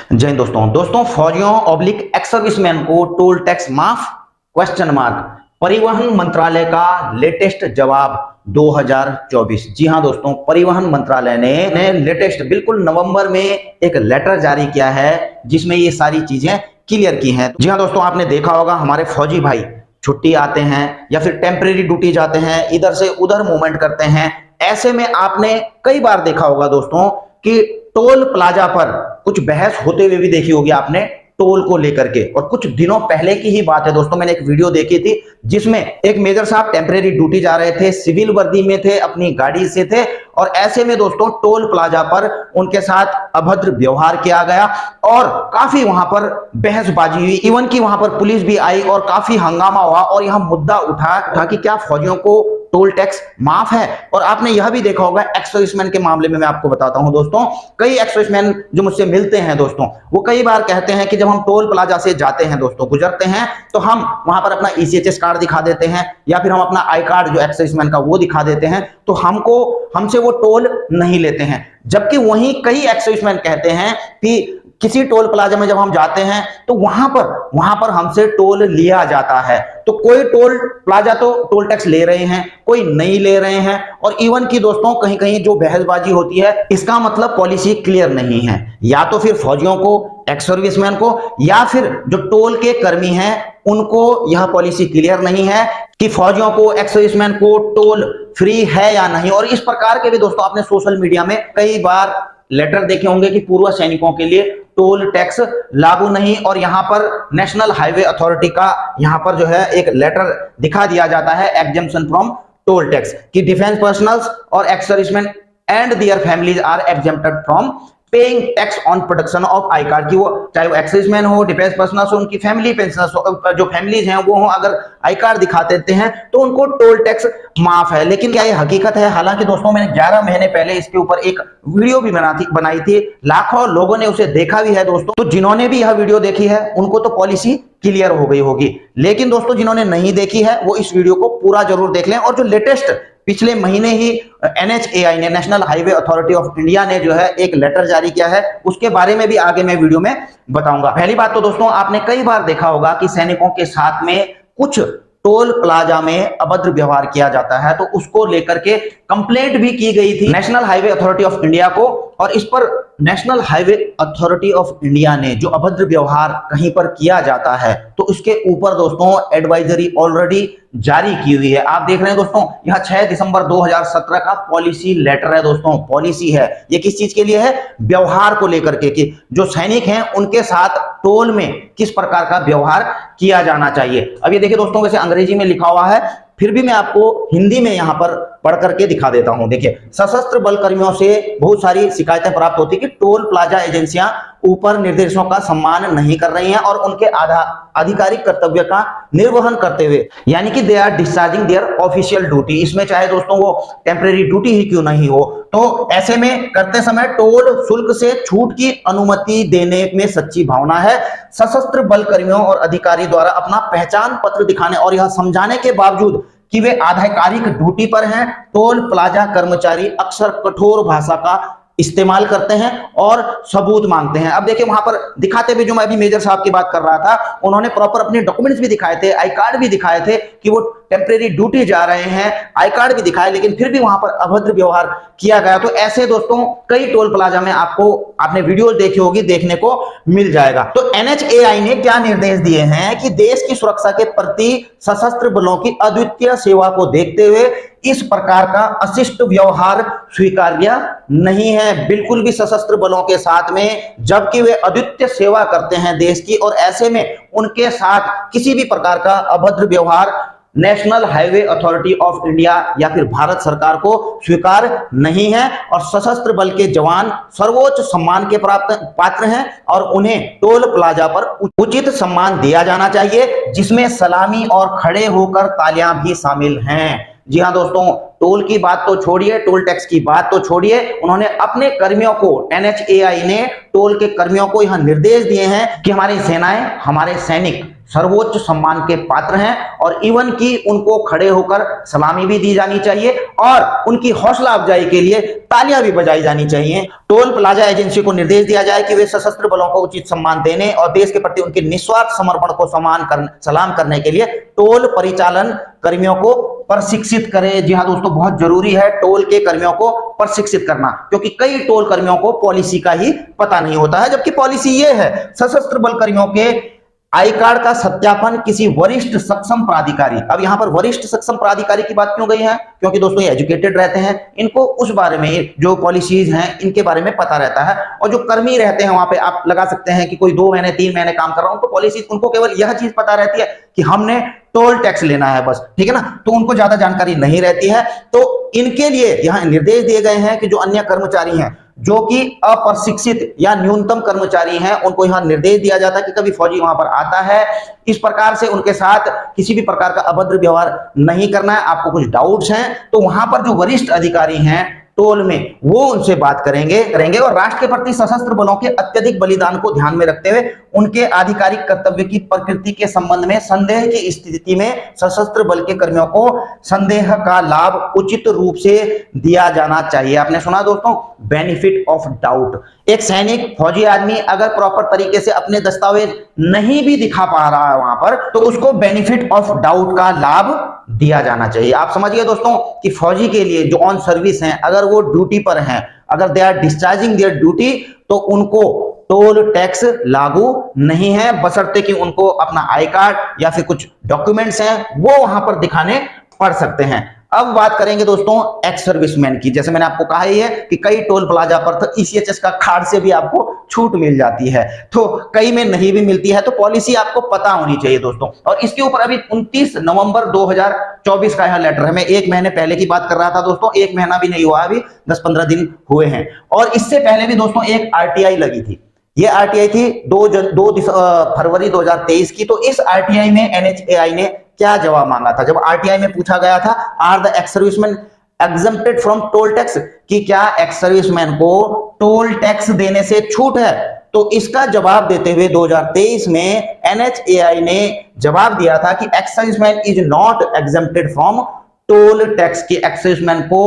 जय हिंद दोस्तों फौजियों ऑब्लिक एक्स सर्विसमैन को टोल टैक्स माफ क्वेश्चन मार्क। परिवहन मंत्रालय का लेटेस्ट जवाब 2024। जी हां दोस्तों, परिवहन मंत्रालय ने लेटेस्ट बिल्कुल नवंबर में एक लेटर जारी किया है जिसमें ये सारी चीजें क्लियर की हैं। जी हां दोस्तों, आपने देखा होगा हमारे फौजी भाई छुट्टी आते हैं या फिर टेम्परेरी ड्यूटी जाते हैं, इधर से उधर मूवमेंट करते हैं। ऐसे में आपने कई बार देखा होगा दोस्तों कि टोल प्लाजा पर कुछ बहस होते हुए भी देखी होगी आपने टोल को लेकर के। और कुछ दिनों पहले की ही बात है दोस्तों, मैंने एक वीडियो देखी थी जिसमें एक मेजर साहब टेम्परेरी ड्यूटी जा रहे थे, सिविल वर्दी में थे, अपनी गाड़ी से थे, और ऐसे में दोस्तों टोल प्लाजा पर उनके साथ अभद्र व्यवहार किया गया और काफी वहां पर बहसबाजी हुई। इवन की वहां पर पुलिस भी आई और काफी हंगामा हुआ और यह मुद्दा उठा कि क्या फौजियों को टोल टैक्स माफ है। और आपने यह भी देखा होगा एक्स सर्विसमैन के मामले में, मैं आपको बताता हूं दोस्तों, कई एक्स सर्विसमैन जो मुझसे मिलते हैं दोस्तों, वो कई बार कहते हैं कि जब हम टोल प्लाजा से जाते हैं दोस्तों, गुजरते हैं, तो हम वहां पर अपना ईसीएचएस कार्ड दिखा देते हैं या फिर हम अपना आई कार्ड जो एक्स सर्विसमैन का वो दिखा देते हैं, तो हमसे वो टोल नहीं लेते हैं। जबकि वहीं कई एक्स सर्विसमैन कहते हैं कि किसी टोल प्लाजा में जब हम जाते हैं तो वहां पर हमसे टोल लिया जाता है। तो कोई टोल प्लाजा तो टोल टैक्स ले रहे हैं, कोई नहीं ले रहे हैं। और इवन की दोस्तों कहीं कहीं जो बहसबाजी होती है, इसका मतलब पॉलिसी क्लियर नहीं है। या तो फिर फौजियों को, एक्स सर्विसमैन को, या फिर जो टोल के कर्मी हैं उनको यह पॉलिसी क्लियर नहीं है कि फौजियों को, एक्स सर्विसमैन को टोल फ्री है या नहीं। और इस प्रकार के भी दोस्तों आपने सोशल मीडिया में कई बार लेटर देखे होंगे कि पूर्व सैनिकों के लिए टोल टैक्स लागू नहीं। और यहां पर नेशनल हाईवे अथॉरिटी का यहां पर जो है एक लेटर दिखा दिया जाता है, एग्जेम्पशन फ्रॉम टोल टैक्स, कि डिफेंस पर्सनल्स और ex serviceman and their families are exempted from paying tax on production of I card. की वो चाहे वो एक्स सर्विसमैन हो, डिफेंस पर्सनल्स हो, उनकी फैमिली पेंशनर्स हो, जो फैमिलीज हैं वो हो, अगर आई कार्ड दिखा देते हैं तो उनको टोल टैक्स माफ है। लेकिन क्या ये हकीकत है? हालांकि दोस्तों मैंने 11 महीने पहले इसके ऊपर एक वीडियो भी बनाई थी, लाखों लोगों ने उसे देखा भी है दोस्तों। तो जिन्होंने भी यह वीडियो देखी है उनको तो पॉलिसी क्लियर हो गई होगी, लेकिन दोस्तों जिन्होंने नहीं देखी है वो इस वीडियो को पूरा जरूर देख लें। और जो लेटेस्ट पिछले महीने ही NHAI ने, national highway authority of India ने जो है एक लेटर जारी किया है, उसके बारे में भी आगे मैं वीडियो में बताऊंगा। पहली बात तो दोस्तों आपने कई बार देखा होगा कि सैनिकों के साथ में कुछ टोल प्लाजा में अभद्र व्यवहार किया जाता है, तो उसको लेकर के कंप्लेंट भी की गई थी national highway authority of India को। और इस पर national highway authority of India ने जो अभद्र व्यवहार कहीं पर किया जाता है तो उसके ऊपर दोस्तों एडवाइजरी ऑलरेडी जारी की हुई है। आप देख रहे हैं दोस्तों, यह 6 दिसंबर 2017 का पॉलिसी लेटर है दोस्तों, पॉलिसी है। ये किस चीज के लिए है? व्यवहार को लेकर के, कि जो सैनिक हैं उनके साथ टोल में किस प्रकार का व्यवहार किया जाना चाहिए। अब ये देखिए दोस्तों, वैसे अंग्रेजी में लिखा हुआ है, फिर भी मैं आपको हिंदी में यहां पर पढ़ करके दिखा देता हूं। देखिए, सशस्त्र बल कर्मियों से बहुत सारी शिकायतें प्राप्त होती है कि टोल प्लाजा एजेंसियां ऊपर निर्देशों का सम्मान नहीं कर रही हैं और उनके आधिकारिक कर्तव्य का निर्वहन करते हुए, यानी कि they are discharging their official duty, इसमें चाहे दोस्तों वो टेम्परेरी ड्यूटी ही क्यों नहीं हो, तो ऐसे में करते समय टोल शुल्क से छूट की अनुमति देने में सच्ची भावना है। सशस्त्र बल कर्मियों और अधिकारी द्वारा अपना पहचान पत्र दिखाने और यह समझाने के बावजूद कि वे आधिकारिक ड्यूटी पर हैं, टोल प्लाजा कर्मचारी अक्सर कठोर भाषा का इस्तेमाल करते हैं और सबूत मांगते हैं। अब देखिए वहां पर दिखाते भी, जो मैं अभी मेजर साहब की बात कर रहा था, उन्होंने प्रॉपर अपने डॉक्यूमेंट्स भी दिखाए थे, आई कार्ड भी दिखाए थे कि वो टेम्परेरी ड्यूटी जा रहे हैं, आई कार्ड भी दिखाए, लेकिन फिर भी वहां पर अभद्र व्यवहार किया गया। तो ऐसे दोस्तों कई टोल प्लाजा में आपने वीडियो देखी होगी, देखने को मिल जाएगा। तो NHAI ने क्या निर्देश दिए हैं कि देश की सुरक्षा के प्रति सशस्त्र बलों की अद्वितीय सेवा को देखते हुए इस प्रकार का अशिष्ट व्यवहार स्वीकार्य नहीं है, बिल्कुल भी सशस्त्र बलों के साथ में, जबकि वे अद्वितीय सेवा करते हैं देश की। और ऐसे में उनके साथ किसी भी प्रकार का अभद्र व्यवहार national highway authority of India या फिर भारत सरकार को स्वीकार नहीं है। और सशस्त्र बल के जवान सर्वोच्च सम्मान के पात्र हैं और उन्हें टोल प्लाजा पर उचित सम्मान दिया जाना चाहिए, जिसमें सलामी और खड़े होकर तालियां भी शामिल हैं। जी हाँ दोस्तों, टोल की बात तो छोड़िए, टोल टैक्स की बात तो छोड़िए, उन्होंने अपने कर्मियों को, NHAI ने टोल के कर्मियों को यह निर्देश दिए हैं कि हमारी सेनाएं, हमारे सैनिक सर्वोच्च सम्मान के पात्र हैं और इवन की उनको खड़े होकर सलामी भी दी जानी चाहिए और उनकी हौसला अफजाई के लिए तालियां भी बजाई जानी चाहिए। टोल प्लाजा एजेंसी को निर्देश दिया जाए कि वे सशस्त्र बलों को उचित सम्मान देने और देश के प्रति उनके निस्वार्थ समर्पण को सलाम करने के लिए टोल परिचालन कर्मियों को प्रशिक्षित करें। जी हाँ दोस्तों, बहुत जरूरी है टोल के कर्मियों को प्रशिक्षित करना, क्योंकि कई टोल कर्मियों को पॉलिसी का ही पता नहीं होता है, जबकि पॉलिसी ये है सशस्त्र बल कर्मियों के आई कार्ड का सत्यापन किसी वरिष्ठ सक्षम प्राधिकारी। अब यहां पर वरिष्ठ सक्षम प्राधिकारी की बात क्यों गई है? क्योंकि दोस्तों ये एजुकेटेड रहते हैं, इनको उस बारे में जो पॉलिसीज हैं इनके बारे में पता रहता है। और जो कर्मी रहते हैं वहां पे आप लगा सकते हैं कि कोई 2 महीने 3 महीने काम कर रहा हूं, उनको पॉलिसीज, उनको केवल यह चीज पता रहती है कि हमने टोल टैक्स लेना है बस, ठीक है ना, तो उनको ज्यादा जानकारी नहीं रहती है। तो इनके लिए यहां निर्देश दिए गए हैं कि जो अन्य कर्मचारी हैं जो कि अप्रशिक्षित या न्यूनतम कर्मचारी हैं, उनको यहां निर्देश दिया जाता है कि कभी फौजी वहां पर आता है इस प्रकार से उनके साथ किसी भी प्रकार का अभद्र व्यवहार नहीं करना है। आपको कुछ डाउट्स हैं तो वहां पर जो वरिष्ठ अधिकारी हैं टोल में वो उनसे बात करेंगे और राष्ट्र के प्रति सशस्त्र बलों के अत्यधिक बलिदान को ध्यान में रखते हुए उनके आधिकारिक कर्तव्य की प्रकृति के संबंध में संदेह की स्थिति में सशस्त्र बल के कर्मियों को संदेह का लाभ उचित रूप से दिया जाना चाहिए। आपने सुना दोस्तों, बेनिफिट ऑफ डाउट। एक सैनिक फौजी आदमी अगर प्रॉपर तरीके से अपने दस्तावेज नहीं भी दिखा पा रहा है वहां पर, तो उसको बेनिफिट ऑफ डाउट का लाभ दिया जाना चाहिए। आप समझिए दोस्तों कि फौजी के लिए जो ऑन सर्विस हैं, अगर वो ड्यूटी पर हैं, अगर they are discharging their duty, तो उनको टोल टैक्स लागू नहीं है, बशर्ते कि उनको अपना आई कार्ड या फिर कुछ डॉक्यूमेंट्स हैं वो वहां पर दिखाने पड़ सकते हैं। अब बात करेंगे दोस्तों एक्स सर्विसमैन की। जैसे मैंने आपको कहा ही है कि कई टोल प्लाजा पर तो ईसीएचएस का कार्ड से भी आपको छूट मिल जाती है, तो कई में नहीं भी मिलती है, तो पॉलिसी आपको पता होनी चाहिए दोस्तों। और इसके ऊपर अभी 29 नवंबर 2024 का यह लेटर है। मैं 1 महीने पहले की बात कर रहा था दोस्तों, 1 महीना भी नहीं हुआ, अभी 10-15 दिन हुए हैं। और इससे पहले भी दोस्तों एक आरटीआई लगी थी, ये आरटीआई थी 2 फरवरी 2023 की। तो इस आरटीआई में एनएचएआई ने क्या जवाब मांगा था? जब आरटीआई में पूछा गया था are the ex serviceman exempted from toll tax, कि क्या एक्स सर्विसमैन को टोल टैक्स देने से छूट है, तो इसका जवाब देते हुए 2023 में एनएचएआई ने जवाब दिया था कि ex serviceman is not exempted from toll tax, की एक्स सर्विसमैन को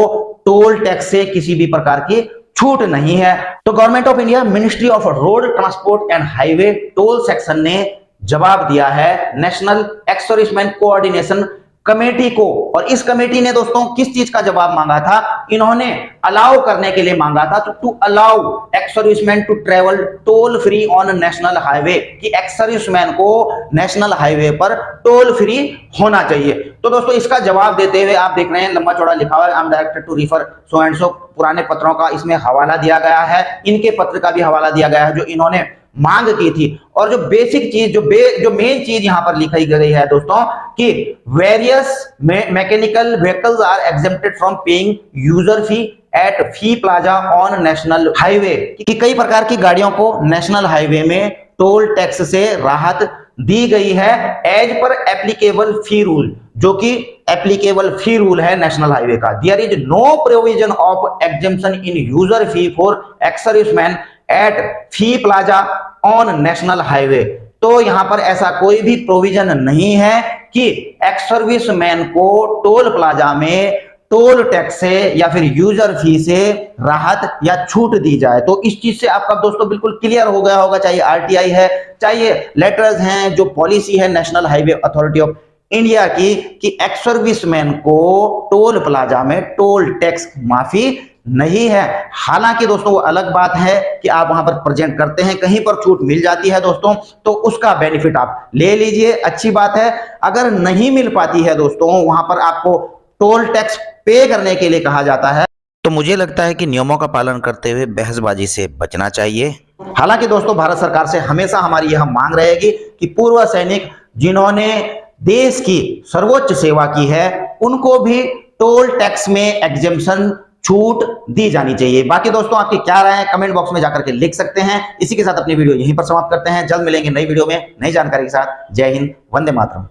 टोल टैक्स से किसी भी प्रकार की छूट नहीं है। तो government of India ministry of road transport and highway toll section ने जवाब दिया है national ex serviceman coordination committee को। और इस कमेटी ने दोस्तों किस चीज का जवाब मांगा था? इन्होंने अलाउ करने के लिए मांगा था, तो to allow ex serviceman to travel toll free on national highway, कि एक्स सर्विसमैन को नेशनल हाईवे पर टोल फ्री होना चाहिए। तो दोस्तों इसका जवाब देते हुए आप देख रहे हैं लंबा चौड़ा लिखा हुआ है, I am directed to refer so and so, पुराने पत्रों का इसमें हवाला दिया गया है, इनके पत्र का भी हवाला दिया गया है जो इन्होंने मांग की थी। और जो बेसिक चीज, जो मेन चीज यहां पर लिखी गई है दोस्तों कि various mechanical vehicles are exempted from paying user fee at fee plaza on national highway, कि कई प्रकार की गाड़ियों को नेशनल हाईवे में टोल टैक्स से राहत दी गई है as per applicable fee rule, जो कि एप्लीकेबल फी रूल है नेशनल हाईवे का। There is no provision of exemption in user fee for ex serviceman at fee plaza on national highway. तो यहां पर ऐसा कोई भी प्रोविजन नहीं है कि एक्स सर्विसमैन को टोल प्लाजा में टोल टैक्स से या फिर यूजर फी से राहत या छूट दी जाए। तो इस चीज से आपका दोस्तों बिल्कुल क्लियर हो गया होगा, चाहे आरटीआई है, चाहे लेटर्स हैं, जो पॉलिसी है national highway authority of India की, कि एक्स सर्विसमैन को टोल प्लाजा में टोल टैक्स माफी नहीं है। हालांकि दोस्तों वो अलग बात है कि आप वहां पर प्रेजेंट करते हैं, कहीं पर छूट मिल जाती है दोस्तों, तो उसका बेनिफिट आप ले लीजिए, अच्छी बात है। अगर नहीं मिल पाती है दोस्तों, वहां पर आपको टोल टैक्स पे करने के लिए कहा जाता है, तो मुझे लगता है कि नियमों का पालन करते हुए बहसबाजी से बचना चाहिए। हालांकि दोस्तों भारत सरकार से हमेशा हमारी यह मांग रहेगी कि पूर्व सैनिक जिन्होंने देश की सर्वोच्च सेवा की है, उनको भी टोल टैक्स में एग्जेम्पशन छूट दी जानी चाहिए। बाकी दोस्तों आपकी क्या राय है कमेंट बॉक्स में जाकर के लिख सकते हैं। इसी के साथ अपनी वीडियो यहीं पर समाप्त करते हैं, जल्द मिलेंगे नई वीडियो में नई जानकारी के साथ। जय हिंद, वंदे मातरम।